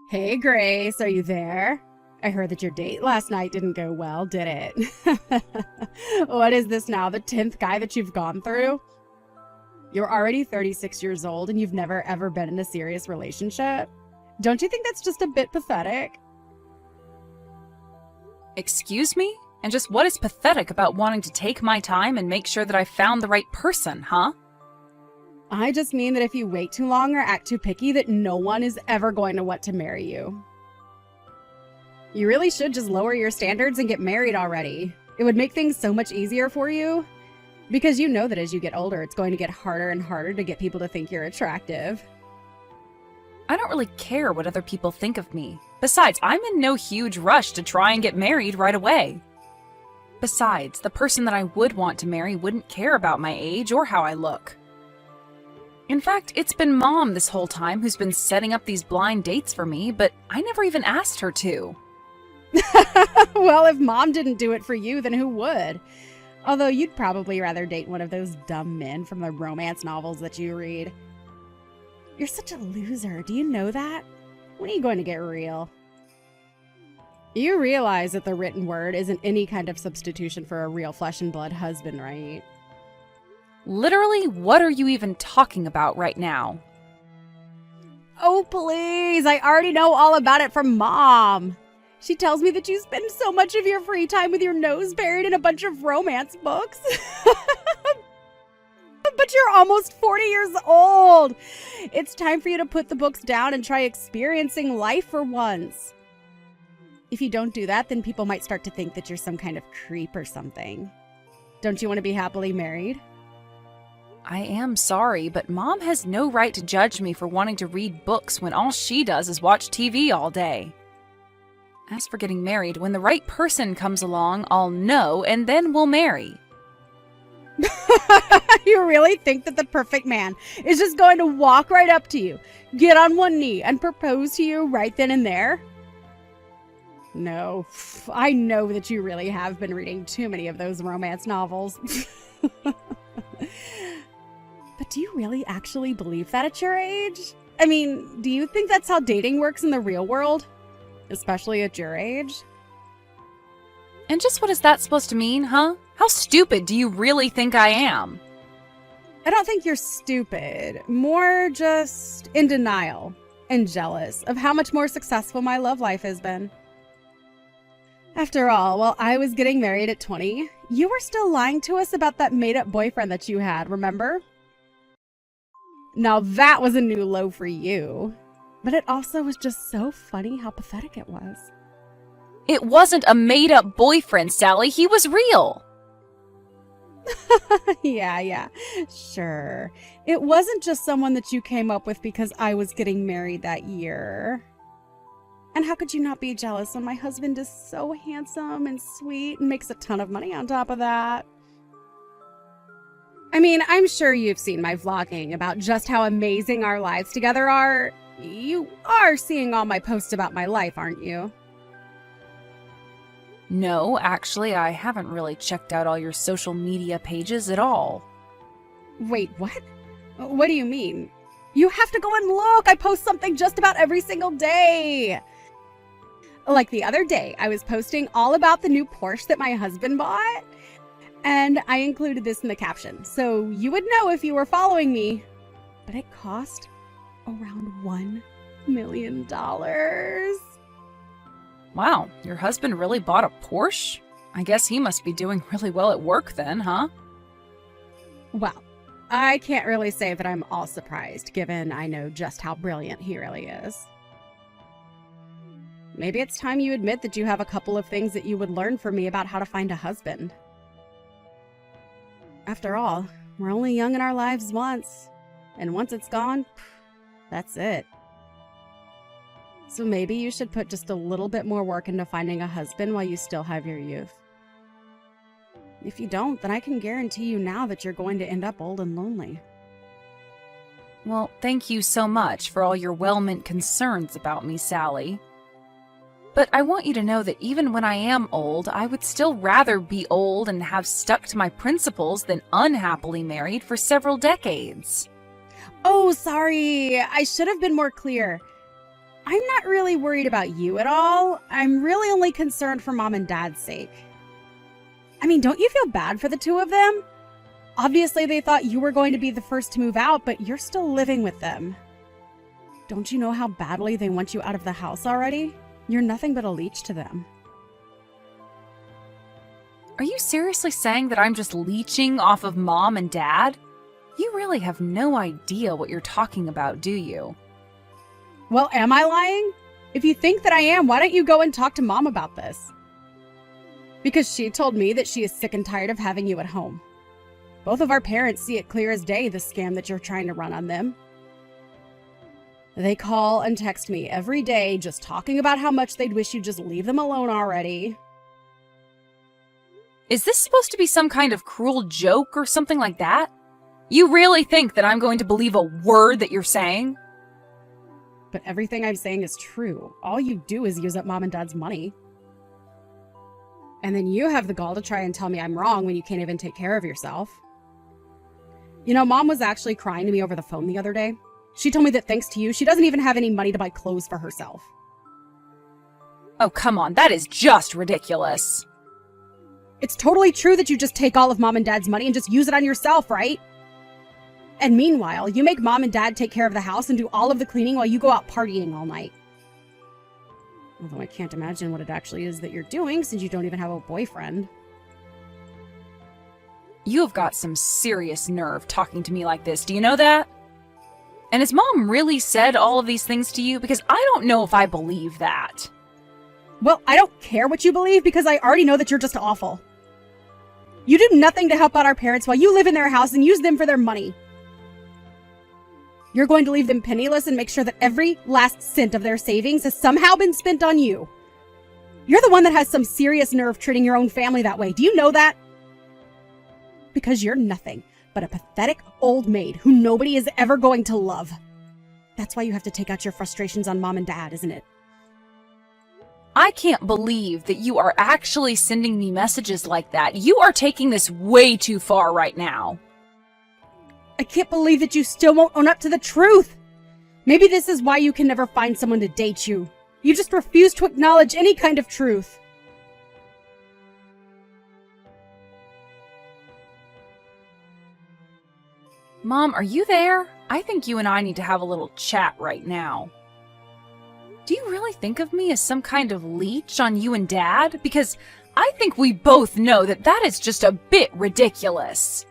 Hey, Grace, are you there? I heard that your date last night didn't go well, did it? What is this now, the 10th guy that you've gone through? You're already 36 years old and you've never ever been in a serious relationship? Don't you think that's just a bit pathetic? Excuse me? And just what is pathetic about wanting to take my time and make sure that I found the right person, huh? I just mean that if you wait too long or act too picky, that no one is ever going to want to marry you. You really should just lower your standards and get married already. It would make things so much easier for you. Because you know that as you get older, it's going to get harder and harder to get people to think you're attractive. I don't really care what other people think of me. Besides, I'm in no huge rush to try and get married right away. Besides, the person that I would want to marry wouldn't care about my age or how I look. In fact, it's been Mom this whole time who's been setting up these blind dates for me, but I never even asked her to. Well, if Mom didn't do it for you, then who would? Although you'd probably rather date one of those dumb men from the romance novels that you read. You're such a loser. Do you know that? When are you going to get real? You realize that the written word isn't any kind of substitution for a real flesh and blood husband, right? Literally, what are you even talking about right now? Oh, please. I already know all about it from Mom. She tells me that you spend so much of your free time with your nose buried in a bunch of romance books. But you're almost 40 years old. It's time for you to put the books down and try experiencing life for once. If you don't do that, then people might start to think that you're some kind of creep or something. Don't you want to be happily married? I am sorry, but Mom has no right to judge me for wanting to read books when all she does is watch TV all day. As for getting married, when the right person comes along, I'll know, and then we'll marry. You really think that the perfect man is just going to walk right up to you, get on one knee, and propose to you right then and there? No, I know that you really have been reading too many of those romance novels. But do you really actually believe that at your age? I mean, do you think that's how dating works in the real world? Especially at your age? And just what is that supposed to mean, huh? How stupid do you really think I am? I don't think you're stupid. More just in denial and jealous of how much more successful my love life has been. After all, while I was getting married at 20, you were still lying to us about that made-up boyfriend that you had, remember? Now that was a new low for you. But it also was just so funny how pathetic it was. It wasn't a made-up boyfriend, Sally. He was real. Yeah, sure. It wasn't just someone that you came up with because I was getting married that year. And how could you not be jealous when my husband is so handsome and sweet and makes a ton of money on top of that? I mean, I'm sure you've seen my vlogging about just how amazing our lives together are. You are seeing all my posts about my life, aren't you? No, actually, I haven't really checked out all your social media pages at all. Wait, what? What do you mean? You have to go and look! I post something just about every single day! Like the other day, I was posting all about the new Porsche that my husband bought, and I included this in the caption, so you would know if you were following me. But it cost around $1 million. Wow, your husband really bought a Porsche? I guess he must be doing really well at work then, huh? Well, I can't really say that I'm all surprised, given I know just how brilliant he really is. Maybe it's time you admit that you have a couple of things that you would learn from me about how to find a husband. After all, we're only young in our lives once, and once it's gone, that's it. So maybe you should put just a little bit more work into finding a husband while you still have your youth. If you don't, then I can guarantee you now that you're going to end up old and lonely. Well, thank you so much for all your well-meant concerns about me, Sally. But I want you to know that even when I am old, I would still rather be old and have stuck to my principles than unhappily married for several decades. Oh, sorry. I should have been more clear. I'm not really worried about you at all. I'm really only concerned for Mom and Dad's sake. I mean, don't you feel bad for the two of them? Obviously, they thought you were going to be the first to move out, but you're still living with them. Don't you know how badly they want you out of the house already? You're nothing but a leech to them. Are you seriously saying that I'm just leeching off of Mom and Dad? You really have no idea what you're talking about, do you? Well, am I lying? If you think that I am, why don't you go and talk to Mom about this? Because she told me that she is sick and tired of having you at home. Both of our parents see it clear as day, the scam that you're trying to run on them. They call and text me every day just talking about how much they'd wish you'd just leave them alone already. Is this supposed to be some kind of cruel joke or something like that? You really think that I'm going to believe a word that you're saying? But everything I'm saying is true. All you do is use up Mom and Dad's money. And then you have the gall to try and tell me I'm wrong when you can't even take care of yourself. You know, Mom was actually crying to me over the phone the other day. She told me that thanks to you, she doesn't even have any money to buy clothes for herself. Oh, come on, that is just ridiculous. It's totally true that you just take all of Mom and Dad's money and just use it on yourself, right? And meanwhile, you make Mom and Dad take care of the house and do all of the cleaning while you go out partying all night. Although I can't imagine what it actually is that you're doing since you don't even have a boyfriend. You have got some serious nerve talking to me like this, do you know that? And has Mom really said all of these things to you? Because I don't know if I believe that. Well, I don't care what you believe because I already know that you're just awful. You do nothing to help out our parents while you live in their house and use them for their money. You're going to leave them penniless and make sure that every last cent of their savings has somehow been spent on you. You're the one that has some serious nerve treating your own family that way. Do you know that? Because you're nothing but a pathetic old maid who nobody is ever going to love. That's why you have to take out your frustrations on Mom and Dad, isn't it? I can't believe that you are actually sending me messages like that. You are taking this way too far right now. I can't believe that you still won't own up to the truth. Maybe this is why you can never find someone to date you. You just refuse to acknowledge any kind of truth. Mom, are you there? I think you and I need to have a little chat right now. Do you really think of me as some kind of leech on you and Dad? Because I think we both know that that is just a bit ridiculous.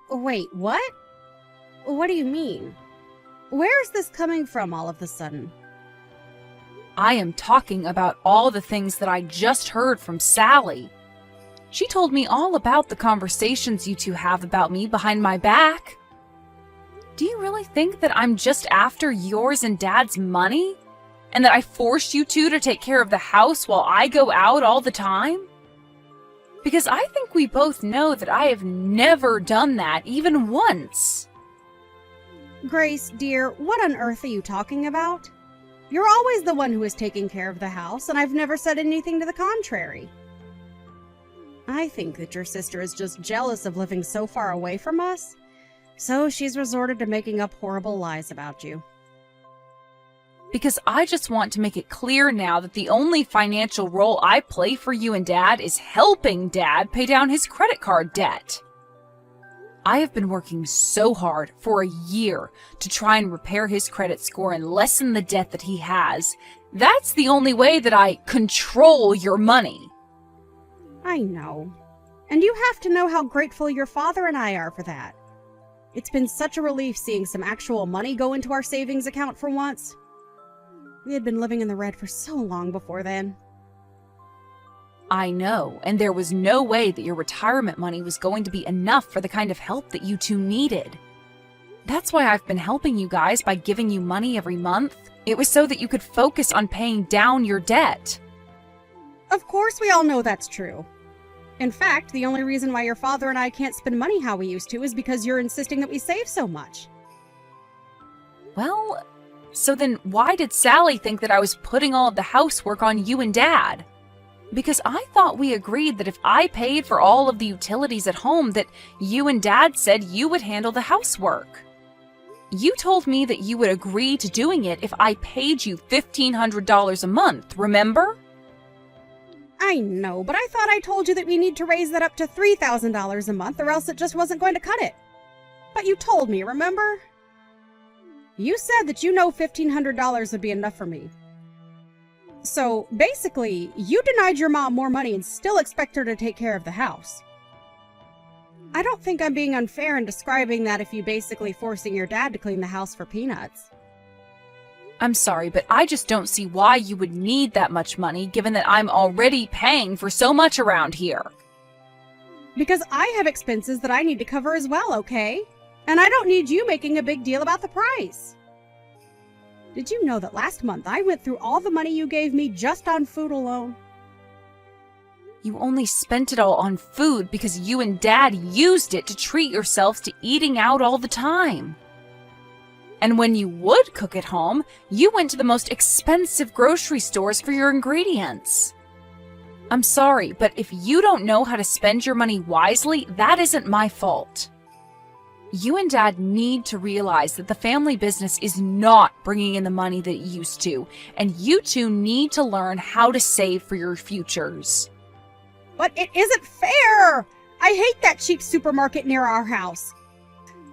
Wait, what? What do you mean? Where is this coming from all of a sudden? I am talking about all the things that I just heard from Sally. She told me all about the conversations you two have about me behind my back. Do you really think that I'm just after yours and Dad's money? And that I forced you two to take care of the house while I go out all the time? Because I think we both know that I have never done that, even once. Grace, dear, what on earth are you talking about? You're always the one who is taking care of the house, and I've never said anything to the contrary. I think that your sister is just jealous of living so far away from us, so she's resorted to making up horrible lies about you. Because I just want to make it clear now that the only financial role I play for you and Dad is helping Dad pay down his credit card debt. I have been working so hard for a year to try and repair his credit score and lessen the debt that he has. That's the only way that I control your money. I know. And you have to know how grateful your father and I are for that. It's been such a relief seeing some actual money go into our savings account for once. We had been living in the red for so long before then. I know, and there was no way that your retirement money was going to be enough for the kind of help that you two needed. That's why I've been helping you guys by giving you money every month. It was so that you could focus on paying down your debt. Of course we all know that's true. In fact, the only reason why your father and I can't spend money how we used to is because you're insisting that we save so much. Well, so then why did Sally think that I was putting all of the housework on you and Dad? Because I thought we agreed that if I paid for all of the utilities at home, that you and Dad said you would handle the housework. You told me that you would agree to doing it if I paid you $1,500 a month, remember? I know, but I thought I told you that we need to raise that up to $3,000 a month or else it just wasn't going to cut it. But you told me, remember? You said that you know $1,500 would be enough for me. So, basically, you denied your mom more money and still expect her to take care of the house. I don't think I'm being unfair in describing that if you basically forcing your dad to clean the house for peanuts. I'm sorry, but I just don't see why you would need that much money given that I'm already paying for so much around here. Because I have expenses that I need to cover as well, okay? And I don't need you making a big deal about the price. Did you know that last month I went through all the money you gave me just on food alone? You only spent it all on food because you and Dad used it to treat yourselves to eating out all the time. And when you would cook at home, you went to the most expensive grocery stores for your ingredients. I'm sorry, but if you don't know how to spend your money wisely, that isn't my fault. You and Dad need to realize that the family business is not bringing in the money that it used to, and you two need to learn how to save for your futures. But it isn't fair! I hate that cheap supermarket near our house.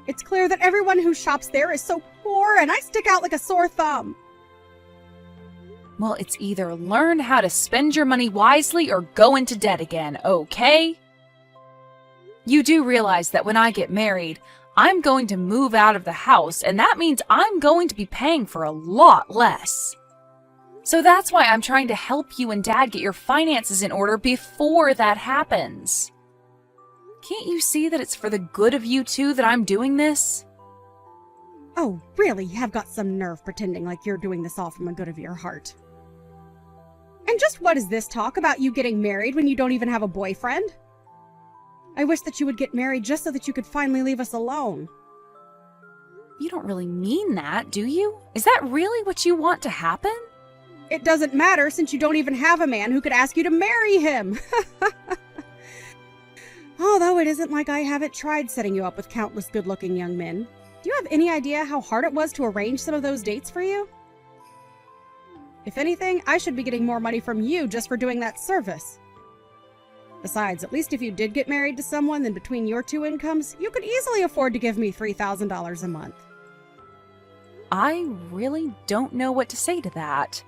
It's clear that everyone who shops there is so poor, and I stick out like a sore thumb. Well, it's either learn how to spend your money wisely or go into debt again, okay? You do realize that when I get married, I'm going to move out of the house, and that means I'm going to be paying for a lot less. So that's why I'm trying to help you and Dad get your finances in order before that happens. Can't you see that it's for the good of you two that I'm doing this? Oh, really? You have got some nerve pretending like you're doing this all from the good of your heart. And just what is this talk about you getting married when you don't even have a boyfriend? I wish that you would get married just so that you could finally leave us alone. You don't really mean that, do you? Is that really what you want to happen? It doesn't matter since you don't even have a man who could ask you to marry him. Although it isn't like I haven't tried setting you up with countless good-looking young men. Do you have any idea how hard it was to arrange some of those dates for you? If anything, I should be getting more money from you just for doing that service. Besides, at least if you did get married to someone, then between your two incomes, you could easily afford to give me $3,000 a month. I really don't know what to say to that.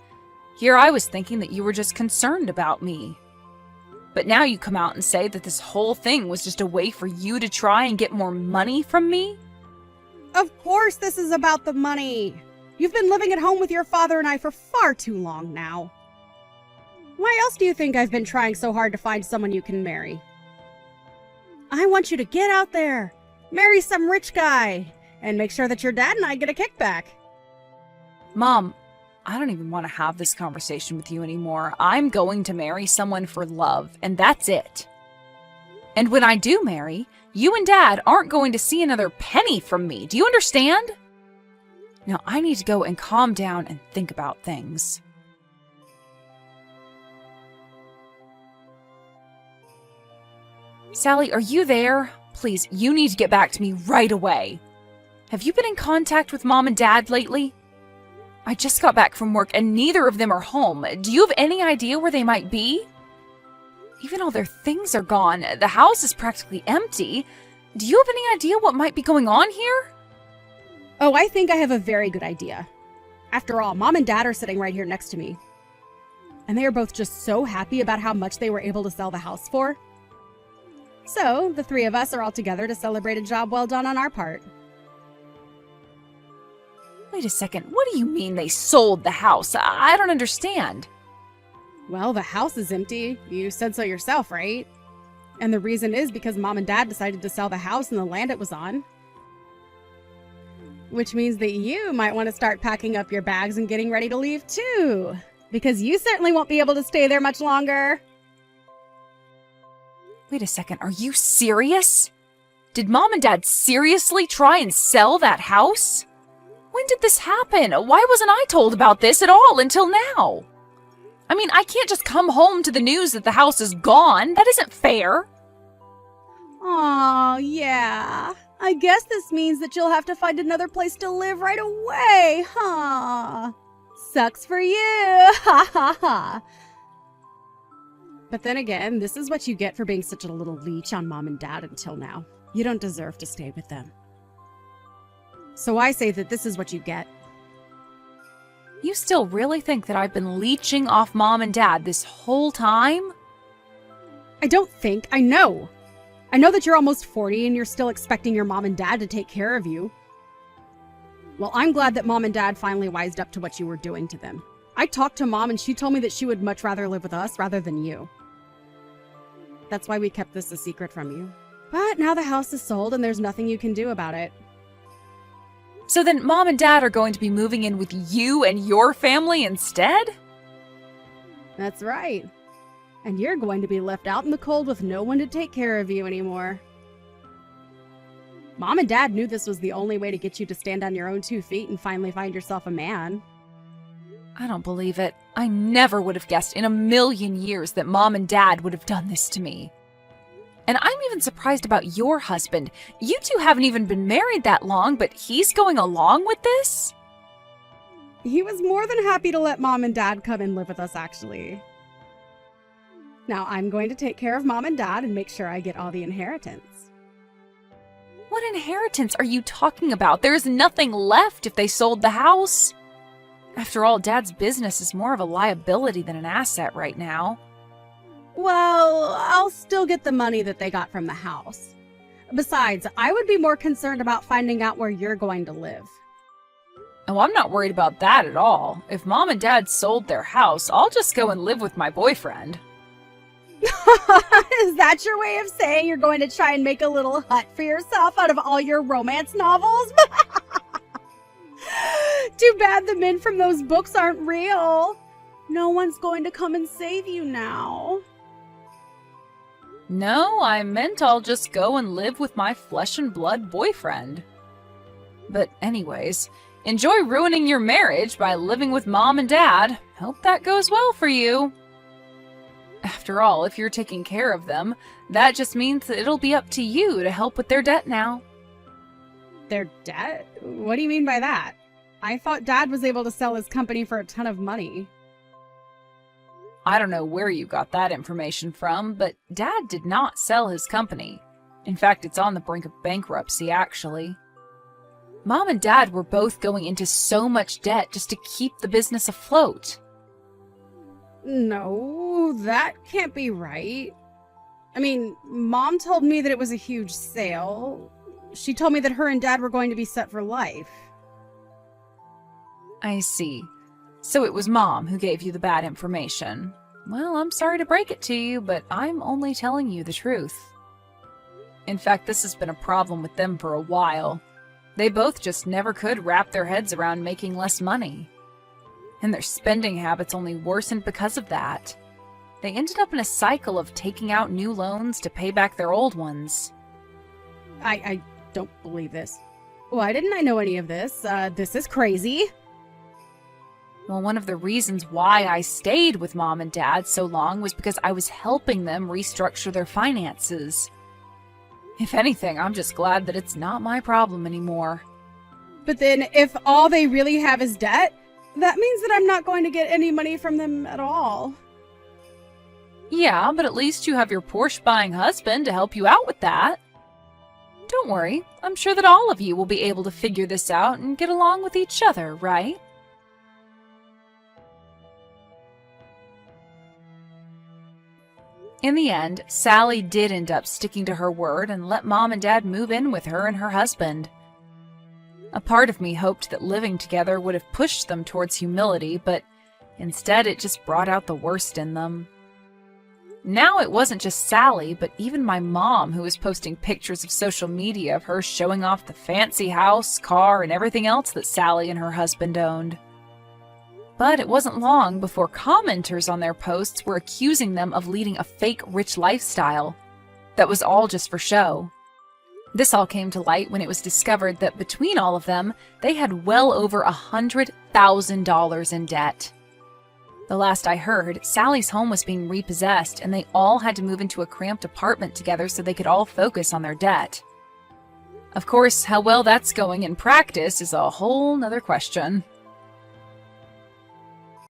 Here I was thinking that you were just concerned about me. But now you come out and say that this whole thing was just a way for you to try and get more money from me? Of course this is about the money. You've been living at home with your father and I for far too long now. Why else do you think I've been trying so hard to find someone you can marry? I want you to get out there, marry some rich guy, and make sure that your dad and I get a kickback. Mom, I don't even want to have this conversation with you anymore. I'm going to marry someone for love, and that's it. And when I do marry, you and Dad aren't going to see another penny from me. Do you understand? Now I need to go and calm down and think about things. Sally, are you there? Please, you need to get back to me right away. Have you been in contact with Mom and Dad lately? I just got back from work and neither of them are home. Do you have any idea where they might be? Even all their things are gone. The house is practically empty. Do you have any idea what might be going on here? Oh, I think I have a very good idea. After all, Mom and Dad are sitting right here next to me. And they are both just so happy about how much they were able to sell the house for. So, the three of us are all together to celebrate a job well done on our part. Wait a second, what do you mean they sold the house? I don't understand. Well, the house is empty. You said so yourself, right? And the reason is because Mom and Dad decided to sell the house and the land it was on. Which means that you might want to start packing up your bags and getting ready to leave too. Because you certainly won't be able to stay there much longer. Wait a second, are you serious? Did Mom and Dad seriously try and sell that house? When did this happen? Why wasn't I told about this at all until now? I mean, I can't just come home to the news that the house is gone. That isn't fair. Aw, yeah. I guess this means that you'll have to find another place to live right away, huh? Sucks for you, ha ha ha. But then again, this is what you get for being such a little leech on Mom and Dad until now. You don't deserve to stay with them. So I say that this is what you get. You still really think that I've been leeching off Mom and Dad this whole time? I don't think, I know. I know that you're almost 40 and you're still expecting your mom and dad to take care of you. Well, I'm glad that Mom and Dad finally wised up to what you were doing to them. I talked to Mom and she told me that she would much rather live with us rather than you. That's why we kept this a secret from you. But now the house is sold and there's nothing you can do about it. So then Mom and Dad are going to be moving in with you and your family instead? That's right. And you're going to be left out in the cold with no one to take care of you anymore. Mom and Dad knew this was the only way to get you to stand on your own 2 feet and finally find yourself a man. I don't believe it. I never would have guessed in a million years that Mom and Dad would have done this to me. And I'm even surprised about your husband. You two haven't even been married that long, but he's going along with this? He was more than happy to let Mom and Dad come and live with us, actually. Now, I'm going to take care of Mom and Dad and make sure I get all the inheritance. What inheritance are you talking about? There's nothing left if they sold the house. After all, Dad's business is more of a liability than an asset right now. Well, I'll still get the money that they got from the house. Besides, I would be more concerned about finding out where you're going to live. Oh, I'm not worried about that at all. If Mom and Dad sold their house, I'll just go and live with my boyfriend. Is that your way of saying you're going to try and make a little hut for yourself out of all your romance novels? Too bad the men from those books aren't real. No one's going to come and save you now. No, I meant I'll just go and live with my flesh and blood boyfriend. But anyways, enjoy ruining your marriage by living with Mom and Dad. Hope that goes well for you. After all, if you're taking care of them, that just means that it'll be up to you to help with their debt now. Their debt? What do you mean by that? I thought Dad was able to sell his company for a ton of money. I don't know where you got that information from, but Dad did not sell his company. In fact, it's on the brink of bankruptcy, actually. Mom and Dad were both going into so much debt just to keep the business afloat. No, that can't be right. I mean, Mom told me that it was a huge sale. She told me that her and Dad were going to be set for life. I see. So it was Mom who gave you the bad information. Well, I'm sorry to break it to you, but I'm only telling you the truth. In fact, this has been a problem with them for a while. They both just never could wrap their heads around making less money. And their spending habits only worsened because of that. They ended up in a cycle of taking out new loans to pay back their old ones. I don't believe this. Why didn't I know any of this? This is crazy. Well, one of the reasons why I stayed with Mom and Dad so long was because I was helping them restructure their finances. If anything, I'm just glad that it's not my problem anymore. But then, if all they really have is debt, that means that I'm not going to get any money from them at all. Yeah, but at least you have your Porsche-buying husband to help you out with that. Don't worry, I'm sure that all of you will be able to figure this out and get along with each other, right? In the end, Sally did end up sticking to her word and let Mom and Dad move in with her and her husband. A part of me hoped that living together would have pushed them towards humility, but instead it just brought out the worst in them. Now it wasn't just Sally, but even my mom who was posting pictures of social media of her showing off the fancy house, car, and everything else that Sally and her husband owned. But it wasn't long before commenters on their posts were accusing them of leading a fake rich lifestyle that was all just for show. This all came to light when it was discovered that between all of them, they had well over $100,000 in debt. The last I heard, Sally's home was being repossessed and they all had to move into a cramped apartment together so they could all focus on their debt. Of course, how well that's going in practice is a whole nother question.